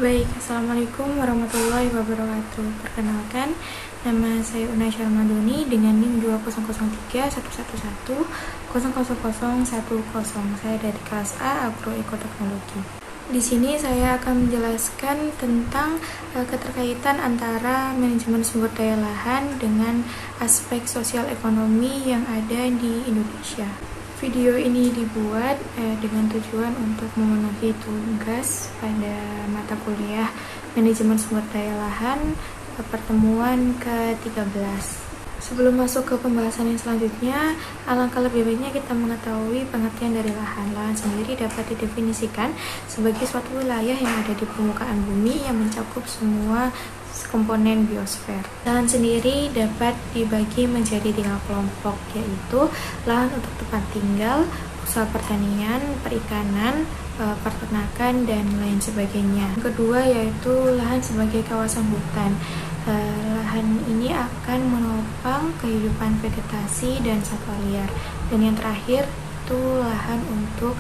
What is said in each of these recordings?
Baik, Assalamualaikum warahmatullahi wabarakatuh. Perkenalkan, nama saya Una Syarmadoni dengan NIM 2003111000010. Saya dari kelas A Agroekoteknologi. Di sini saya akan menjelaskan tentang keterkaitan antara manajemen sumber daya lahan dengan aspek sosial ekonomi yang ada di Indonesia. Video ini dibuat dengan tujuan untuk memenuhi tugas pada mata kuliah Manajemen Sumber Daya Lahan pertemuan ke-13. Sebelum masuk ke pembahasan yang selanjutnya, alangkah lebih baiknya kita mengetahui pengertian dari lahan. Lahan sendiri dapat didefinisikan sebagai suatu wilayah yang ada di permukaan bumi yang mencakup semua komponen biosfer. Lahan sendiri dapat dibagi menjadi 3 kelompok, yaitu lahan untuk tempat tinggal, usaha pertanian, perikanan, peternakan, dan lain sebagainya. Yang kedua yaitu lahan sebagai kawasan hutan. Lahan ini akan menopang kehidupan vegetasi dan satwa liar. Dan yang terakhir itu lahan untuk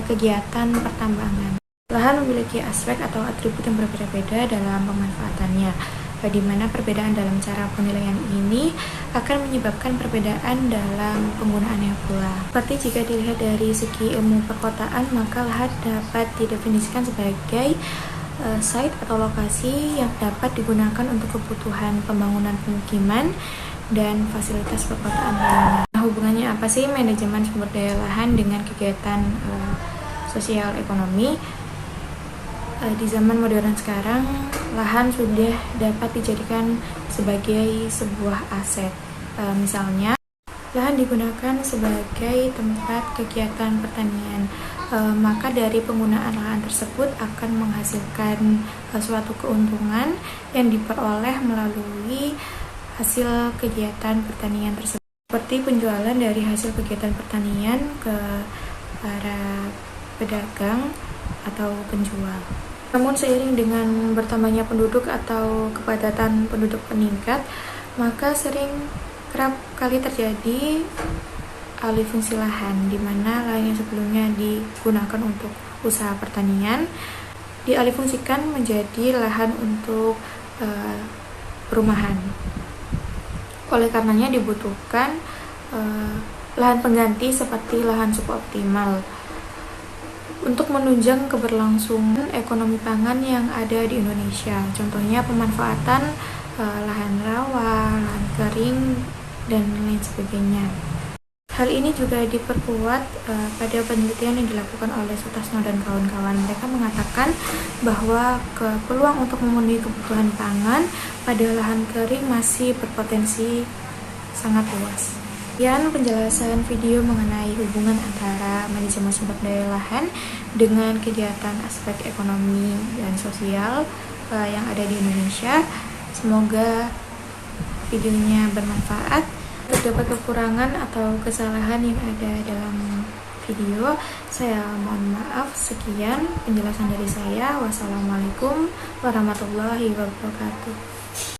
kegiatan pertambangan. Lahan memiliki aspek atau atribut yang berbeda-beda dalam pemanfaatannya, di mana perbedaan dalam cara penilaian ini akan menyebabkan perbedaan dalam penggunaannya pula. Seperti jika dilihat dari segi ilmu perkotaan, maka lahan dapat didefinisikan sebagai site atau lokasi yang dapat digunakan untuk kebutuhan pembangunan pemukiman dan fasilitas perkotaan lainnya. Nah, hubungannya apa sih manajemen sumber daya lahan dengan kegiatan sosial ekonomi? Di zaman modern sekarang, lahan sudah dapat dijadikan sebagai sebuah aset. Misalnya, lahan digunakan sebagai tempat kegiatan pertanian, maka dari penggunaan lahan tersebut akan menghasilkan suatu keuntungan yang diperoleh melalui hasil kegiatan pertanian tersebut, seperti penjualan dari hasil kegiatan pertanian ke para pedagang atau penjual. Namun seiring dengan bertambahnya penduduk atau kepadatan penduduk meningkat, maka kerap kali terjadi alih fungsi lahan, di mana lahan yang sebelumnya digunakan untuk usaha pertanian dialihfungsikan menjadi lahan untuk perumahan. Oleh karenanya dibutuhkan lahan pengganti seperti lahan suboptimal untuk menunjang keberlangsungan ekonomi pangan yang ada di Indonesia. Contohnya pemanfaatan lahan rawa, lahan kering, dan lain sebagainya. Hal ini juga diperkuat pada penelitian yang dilakukan oleh Sutasno dan kawan-kawan. Mereka mengatakan bahwa peluang untuk memenuhi kebutuhan pangan pada lahan kering masih berpotensi sangat luas. Sekian penjelasan video mengenai hubungan antara manajemen sumber daya lahan dengan kegiatan aspek ekonomi dan sosial yang ada di Indonesia. Semoga videonya bermanfaat. Terdapat kekurangan atau kesalahan yang ada dalam video, saya mohon maaf. Sekian penjelasan dari saya. Wassalamualaikum warahmatullahi wabarakatuh.